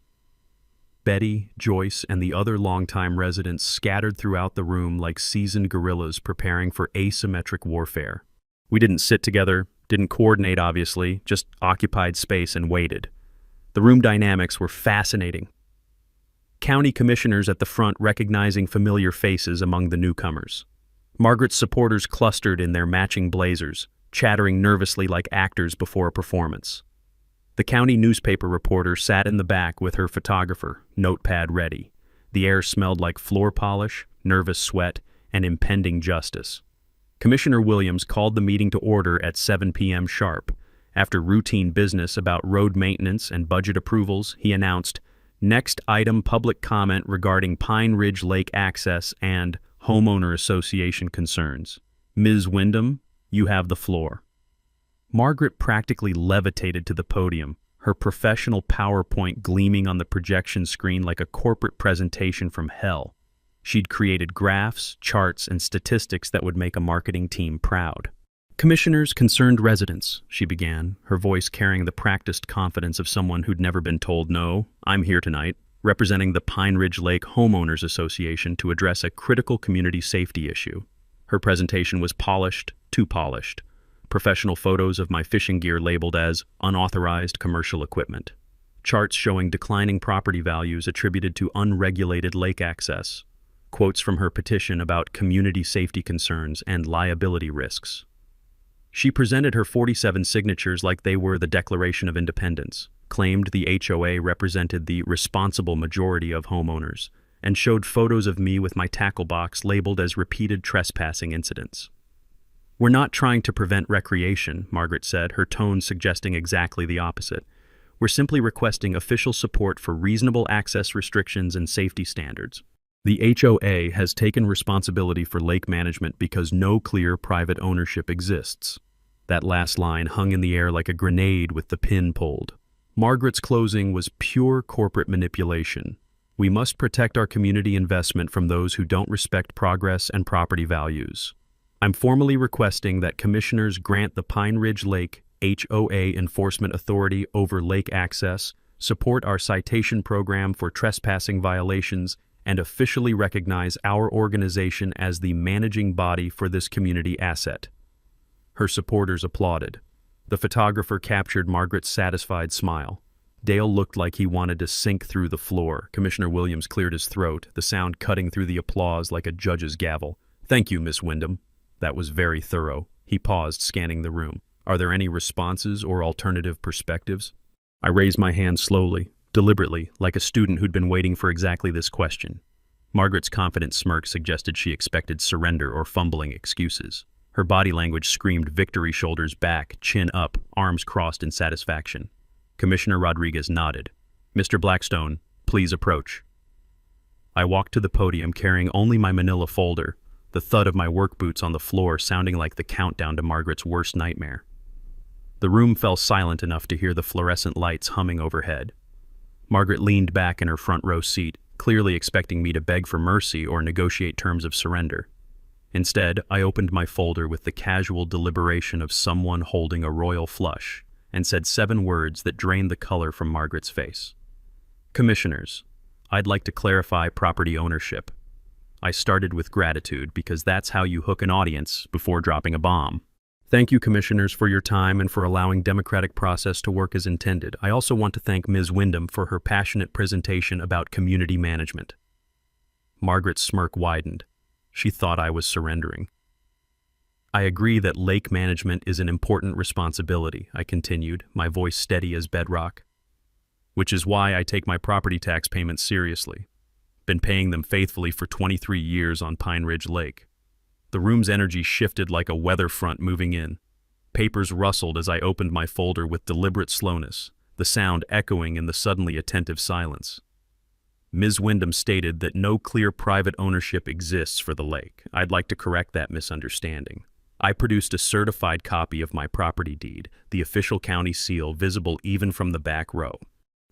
Betty, Joyce, and the other longtime residents scattered throughout the room like seasoned guerrillas preparing for asymmetric warfare. We didn't sit together, didn't coordinate obviously, just occupied space and waited. The room dynamics were fascinating. County commissioners at the front recognizing familiar faces among the newcomers. Margaret's supporters clustered in their matching blazers, chattering nervously like actors before a performance. The county newspaper reporter sat in the back with her photographer, notepad ready. The air smelled like floor polish, nervous sweat, and impending justice. Commissioner Williams called the meeting to order at 7 p.m. sharp. After routine business about road maintenance and budget approvals, he announced, "Next item, public comment regarding Pine Ridge Lake access and homeowner association concerns. Ms. Wyndham, you have the floor." Margaret practically levitated to the podium, her professional PowerPoint gleaming on the projection screen like a corporate presentation from hell. She'd created graphs, charts, and statistics that would make a marketing team proud. "Commissioners, concerned residents," she began, her voice carrying the practiced confidence of someone who'd never been told no. "I'm here tonight, representing the Pine Ridge Lake Homeowners Association to address a critical community safety issue." Her presentation was polished, too polished. Professional photos of my fishing gear labeled as unauthorized commercial equipment. Charts showing declining property values attributed to unregulated lake access. Quotes from her petition about community safety concerns and liability risks. She presented her 47 signatures like they were the Declaration of Independence, claimed the HOA represented the responsible majority of homeowners, and showed photos of me with my tackle box labeled as repeated trespassing incidents. "We're not trying to prevent recreation," Margaret said, her tone suggesting exactly the opposite. "We're simply requesting official support for reasonable access restrictions and safety standards. The HOA has taken responsibility for lake management because no clear private ownership exists." That last line hung in the air like a grenade with the pin pulled. Margaret's closing was pure corporate manipulation. "We must protect our community investment from those who don't respect progress and property values. I'm formally requesting that commissioners grant the Pine Ridge Lake HOA Enforcement Authority over lake access, support our citation program for trespassing violations, and officially recognize our organization as the managing body for this community asset." Her supporters applauded. The photographer captured Margaret's satisfied smile. Dale looked like he wanted to sink through the floor. Commissioner Williams cleared his throat, the sound cutting through the applause like a judge's gavel. "Thank you, Miss Wyndham. That was very thorough." He paused, scanning the room. "Are there any responses or alternative perspectives?" I raised my hand slowly, deliberately, like a student who'd been waiting for exactly this question. Margaret's confident smirk suggested she expected surrender or fumbling excuses. Her body language screamed victory, shoulders back, chin up, arms crossed in satisfaction. Commissioner Rodriguez nodded. "Mr. Blackstone, please approach." I walked to the podium carrying only my manila folder, the thud of my work boots on the floor sounding like the countdown to Margaret's worst nightmare. The room fell silent enough to hear the fluorescent lights humming overhead. Margaret leaned back in her front row seat, clearly expecting me to beg for mercy or negotiate terms of surrender. Instead, I opened my folder with the casual deliberation of someone holding a royal flush and said 7 words that drained the color from Margaret's face. "Commissioners, I'd like to clarify property ownership." I started with gratitude because that's how you hook an audience before dropping a bomb. "Thank you, Commissioners, for your time and for allowing democratic process to work as intended. I also want to thank Ms. Wyndham for her passionate presentation about community management." Margaret's smirk widened. She thought I was surrendering. "I agree that lake management is an important responsibility," I continued, my voice steady as bedrock. "Which is why I take my property tax payments seriously. Been paying them faithfully for 23 years on Pine Ridge Lake." The room's energy shifted like a weather front moving in. Papers rustled as I opened my folder with deliberate slowness, the sound echoing in the suddenly attentive silence. Ms. Wyndham stated that no clear private ownership exists for the lake. I'd like to correct that misunderstanding. I produced a certified copy of my property deed, the official county seal visible even from the back row.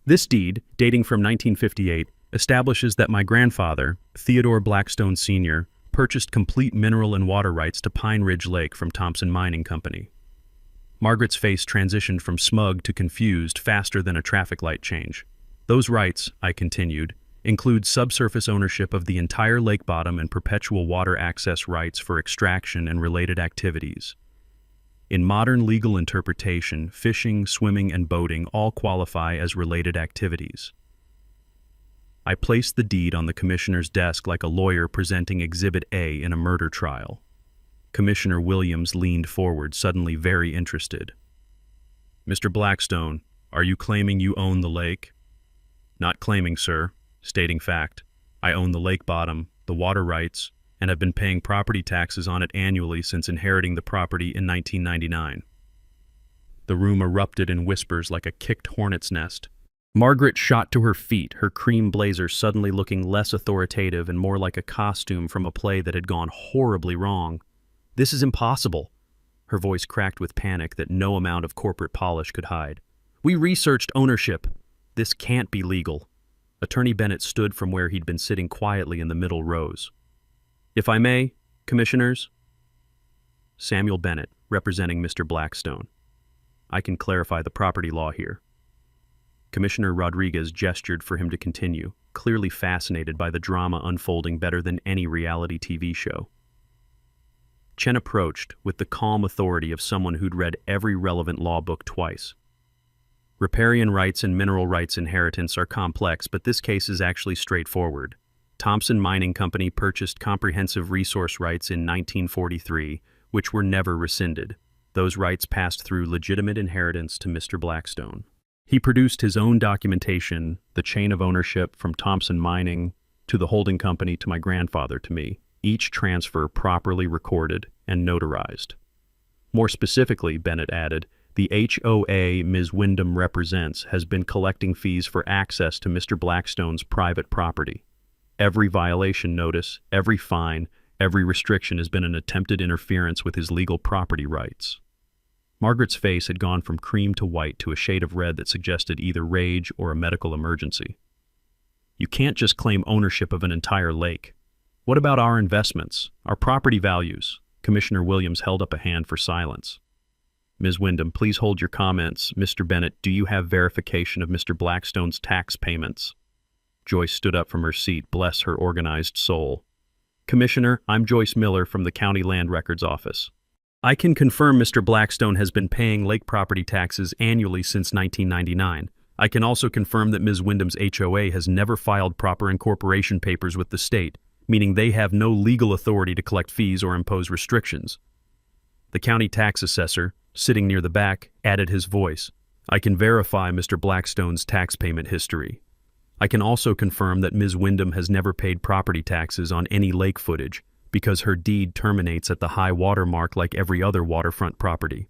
This deed, dating from 1958, establishes that my grandfather, Theodore Blackstone Sr., purchased complete mineral and water rights to Pine Ridge Lake from Thompson Mining Company. Margaret's face transitioned from smug to confused faster than a traffic light change. "Those rights," I continued, "include subsurface ownership of the entire lake bottom and perpetual water access rights for extraction and related activities. In modern legal interpretation, fishing, swimming, and boating all qualify as related activities." I placed the deed on the commissioner's desk like a lawyer presenting Exhibit A in a murder trial. Commissioner Williams leaned forward, suddenly very interested. "Mr. Blackstone, are you claiming you own the lake?" "Not claiming, sir. Stating fact. I own the lake bottom, the water rights, and have been paying property taxes on it annually since inheriting the property in 1999. The room erupted in whispers like a kicked hornet's nest. Margaret shot to her feet, her cream blazer suddenly looking less authoritative and more like a costume from a play that had gone horribly wrong. "This is impossible." Her voice cracked with panic that no amount of corporate polish could hide. "We researched ownership. This can't be legal." Attorney Bennett stood from where he'd been sitting quietly in the middle rows. "If I may, Commissioners?" Samuel Bennett, representing Mr. Blackstone. "I can clarify the property law here." Commissioner Rodriguez gestured for him to continue, clearly fascinated by the drama unfolding better than any reality TV show. Chen approached with the calm authority of someone who'd read every relevant law book twice. "Riparian rights and mineral rights inheritance are complex, but this case is actually straightforward. Thompson Mining Company purchased comprehensive resource rights in 1943, which were never rescinded. Those rights passed through legitimate inheritance to Mr. Blackstone. He produced his own documentation, the chain of ownership from Thompson Mining to the holding company to my grandfather to me, each transfer properly recorded and notarized. More specifically," Bennett added, "the HOA Ms. Wyndham represents has been collecting fees for access to Mr. Blackstone's private property. Every violation notice, every fine, every restriction has been an attempted interference with his legal property rights." Margaret's face had gone from cream to white to a shade of red that suggested either rage or a medical emergency. "You can't just claim ownership of an entire lake. What about our investments, our property values?" Commissioner Williams held up a hand for silence. "Ms. Wyndham, please hold your comments. Mr. Bennett, do you have verification of Mr. Blackstone's tax payments?" Joyce stood up from her seat, bless her organized soul. "Commissioner, I'm Joyce Miller from the County Land Records Office. I can confirm Mr. Blackstone has been paying lake property taxes annually since 1999. I can also confirm that Ms. Wyndham's HOA has never filed proper incorporation papers with the state, meaning they have no legal authority to collect fees or impose restrictions." The county tax assessor, sitting near the back, added his voice. I can verify Mr. Blackstone's tax payment history. I can also confirm that Ms. Wyndham has never paid property taxes on any lake footage because her deed terminates at the high water mark like every other waterfront property.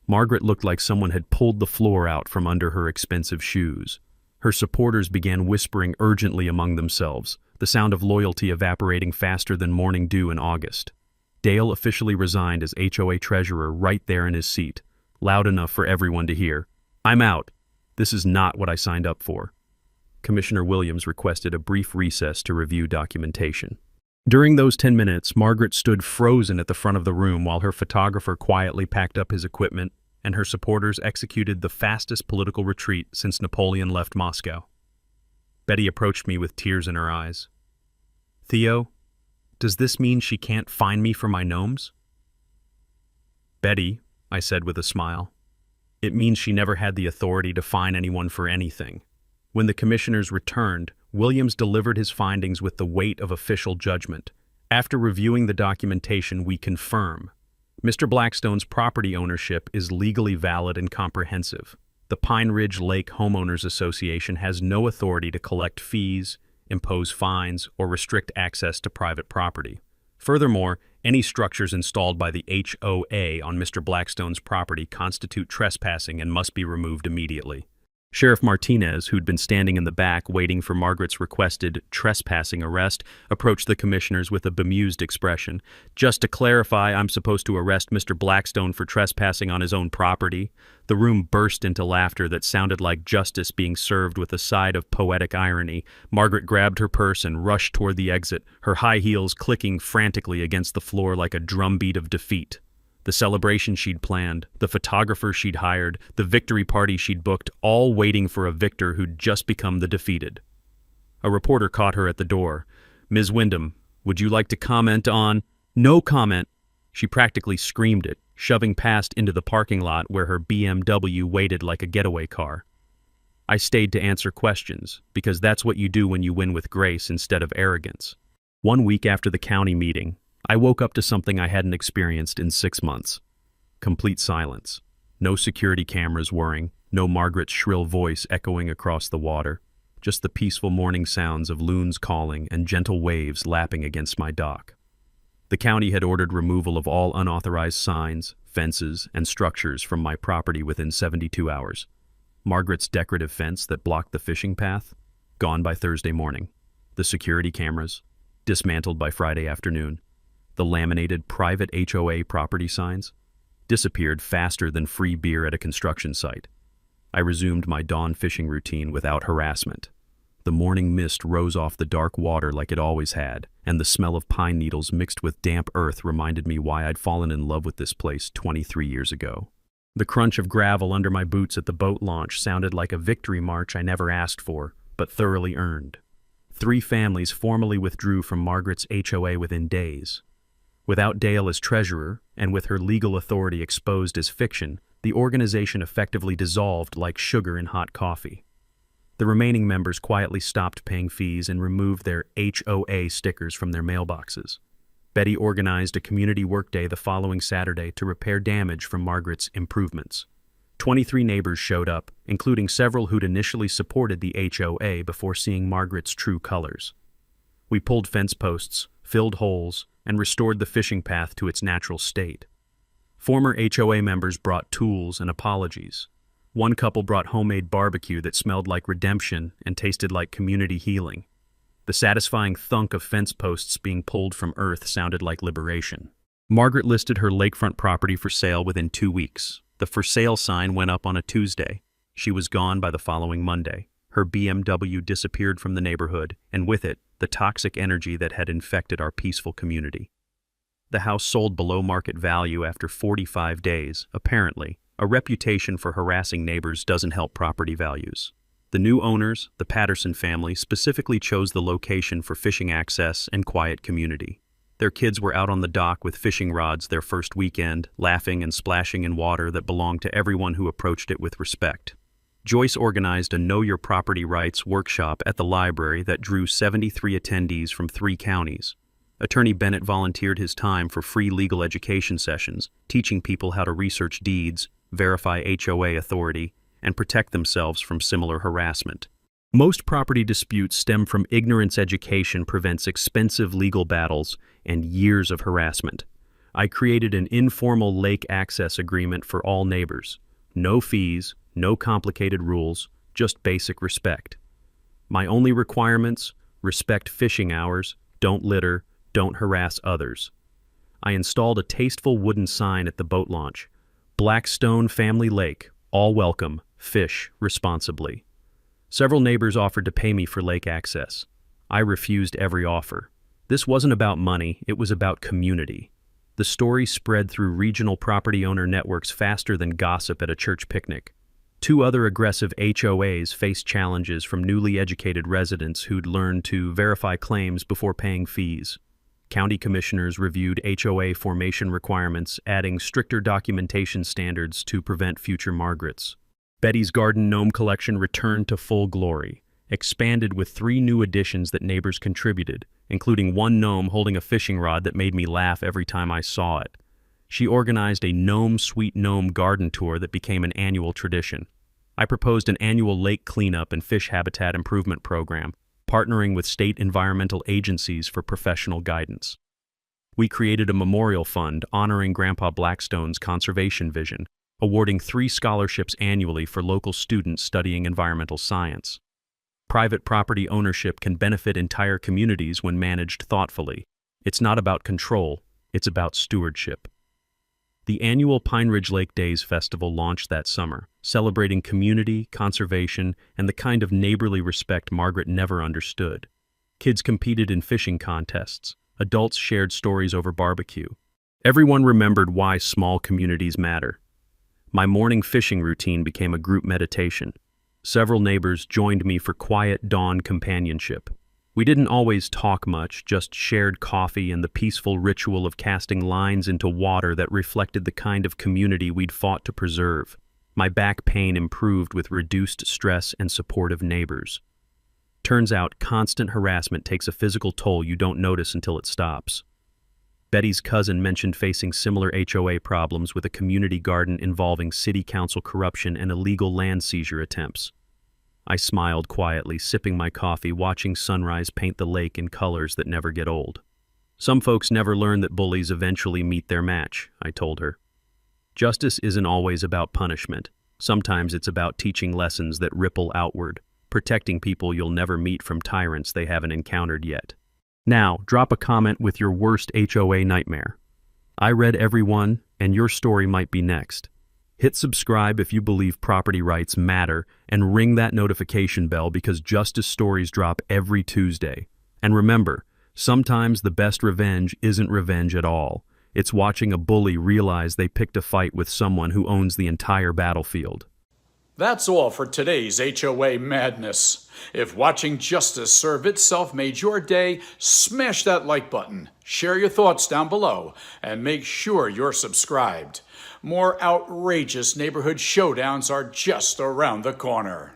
Margaret looked like someone had pulled the floor out from under her expensive shoes. Her supporters began whispering urgently among themselves, the sound of loyalty evaporating faster than morning dew in August. Dale officially resigned as HOA treasurer right there in his seat, loud enough for everyone to hear. "I'm out. This is not what I signed up for." Commissioner Williams requested a brief recess to review documentation. During those 10 minutes, Margaret stood frozen at the front of the room while her photographer quietly packed up his equipment and her supporters executed the fastest political retreat since Napoleon left Moscow. Betty approached me with tears in her eyes. "Theo, does this mean she can't find me for my gnomes?" "Betty," I said with a smile, "it means she never had the authority to fine anyone for anything." When the commissioners returned, Williams delivered his findings with the weight of official judgment. After reviewing the documentation, we confirm Mr. Blackstone's property ownership is legally valid and comprehensive. The Pine Ridge Lake Homeowners Association has no authority to collect fees, impose fines, or restrict access to private property. Furthermore, any structures installed by the HOA on Mr. Blackstone's property constitute trespassing and must be removed immediately. Sheriff Martinez, who'd been standing in the back waiting for Margaret's requested trespassing arrest, approached the commissioners with a bemused expression. "Just to clarify, I'm supposed to arrest Mr. Blackstone for trespassing on his own property?" The room burst into laughter that sounded like justice being served with a side of poetic irony. Margaret grabbed her purse and rushed toward the exit, her high heels clicking frantically against the floor like a drumbeat of defeat. The celebration she'd planned, the photographer she'd hired, the victory party she'd booked, all waiting for a victor who'd just become the defeated. A reporter caught her at the door. "Ms. Wyndham, would you like to comment on—" "No comment!" She practically screamed it, shoving past into the parking lot where her BMW waited like a getaway car. I stayed to answer questions, because that's what you do when you win with grace instead of arrogance. 1 week after the county meeting, I woke up to something I hadn't experienced in 6 months. Complete silence. No security cameras whirring, no Margaret's shrill voice echoing across the water, just the peaceful morning sounds of loons calling and gentle waves lapping against my dock. The county had ordered removal of all unauthorized signs, fences, and structures from my property within 72 hours. Margaret's decorative fence that blocked the fishing path, gone by Thursday morning. The security cameras, dismantled by Friday afternoon. The laminated private HOA property signs disappeared faster than free beer at a construction site. I resumed my dawn fishing routine without harassment. The morning mist rose off the dark water like it always had, and the smell of pine needles mixed with damp earth reminded me why I'd fallen in love with this place 23 years ago. The crunch of gravel under my boots at the boat launch sounded like a victory march I never asked for, but thoroughly earned. 3 families formally withdrew from Margaret's HOA within days. Without Dale as treasurer, and with her legal authority exposed as fiction, the organization effectively dissolved like sugar in hot coffee. The remaining members quietly stopped paying fees and removed their HOA stickers from their mailboxes. Betty organized a community workday the following Saturday to repair damage from Margaret's improvements. 23 neighbors showed up, including several who'd initially supported the HOA before seeing Margaret's true colors. We pulled fence posts, filled holes, and restored the fishing path to its natural state. Former HOA members brought tools and apologies. One couple brought homemade barbecue that smelled like redemption and tasted like community healing. The satisfying thunk of fence posts being pulled from earth sounded like liberation. Margaret listed her lakefront property for sale within 2 weeks. The for sale sign went up on a Tuesday. She was gone by the following Monday. Her BMW disappeared from the neighborhood, and with it, the toxic energy that had infected our peaceful community. The house sold below market value after 45 days, apparently. A reputation for harassing neighbors doesn't help property values. The new owners, the Patterson family, specifically chose the location for fishing access and quiet community. Their kids were out on the dock with fishing rods their first weekend, laughing and splashing in water that belonged to everyone who approached it with respect. Joyce organized a Know Your Property Rights workshop at the library that drew 73 attendees from 3 counties. Attorney Bennett volunteered his time for free legal education sessions, teaching people how to research deeds, verify HOA authority, and protect themselves from similar harassment. Most property disputes stem from ignorance. Education prevents expensive legal battles and years of harassment. I created an informal lake access agreement for all neighbors. No fees, no complicated rules, just basic respect. My only requirements: respect fishing hours, don't litter, don't harass others. I installed a tasteful wooden sign at the boat launch. Blackstone Family Lake, all welcome, fish responsibly. Several neighbors offered to pay me for lake access. I refused every offer. This wasn't about money, it was about community. The story spread through regional property owner networks faster than gossip at a church picnic. 2 other aggressive HOAs faced challenges from newly educated residents who'd learned to verify claims before paying fees. County commissioners reviewed HOA formation requirements, adding stricter documentation standards to prevent future Margarets. Betty's garden gnome collection returned to full glory, expanded with 3 new additions that neighbors contributed, including one gnome holding a fishing rod that made me laugh every time I saw it. She organized a Gnome Sweet Gnome garden tour that became an annual tradition. I proposed an annual lake cleanup and fish habitat improvement program, partnering with state environmental agencies for professional guidance. We created a memorial fund honoring Grandpa Blackstone's conservation vision, awarding 3 scholarships annually for local students studying environmental science. Private property ownership can benefit entire communities when managed thoughtfully. It's not about control, it's about stewardship. The annual Pine Ridge Lake Days Festival launched that summer, celebrating community, conservation, and the kind of neighborly respect Margaret never understood. Kids competed in fishing contests. Adults shared stories over barbecue. Everyone remembered why small communities matter. My morning fishing routine became a group meditation. Several neighbors joined me for quiet dawn companionship. We didn't always talk much, just shared coffee and the peaceful ritual of casting lines into water that reflected the kind of community we'd fought to preserve. My back pain improved with reduced stress and supportive neighbors. Turns out, constant harassment takes a physical toll you don't notice until it stops. Betty's cousin mentioned facing similar HOA problems with a community garden involving city council corruption and illegal land seizure attempts. I smiled quietly, sipping my coffee, watching sunrise paint the lake in colors that never get old. Some folks never learn that bullies eventually meet their match, I told her. Justice isn't always about punishment. Sometimes it's about teaching lessons that ripple outward, protecting people you'll never meet from tyrants they haven't encountered yet. Now, drop a comment with your worst HOA nightmare. I read every one, and your story might be next. Hit subscribe if you believe property rights matter, and ring that notification bell because justice stories drop every Tuesday. And remember, sometimes the best revenge isn't revenge at all. It's watching a bully realize they picked a fight with someone who owns the entire battlefield. That's all for today's HOA madness. If watching justice serve itself made your day, smash that like button, share your thoughts down below, and make sure you're subscribed. More outrageous neighborhood showdowns are just around the corner.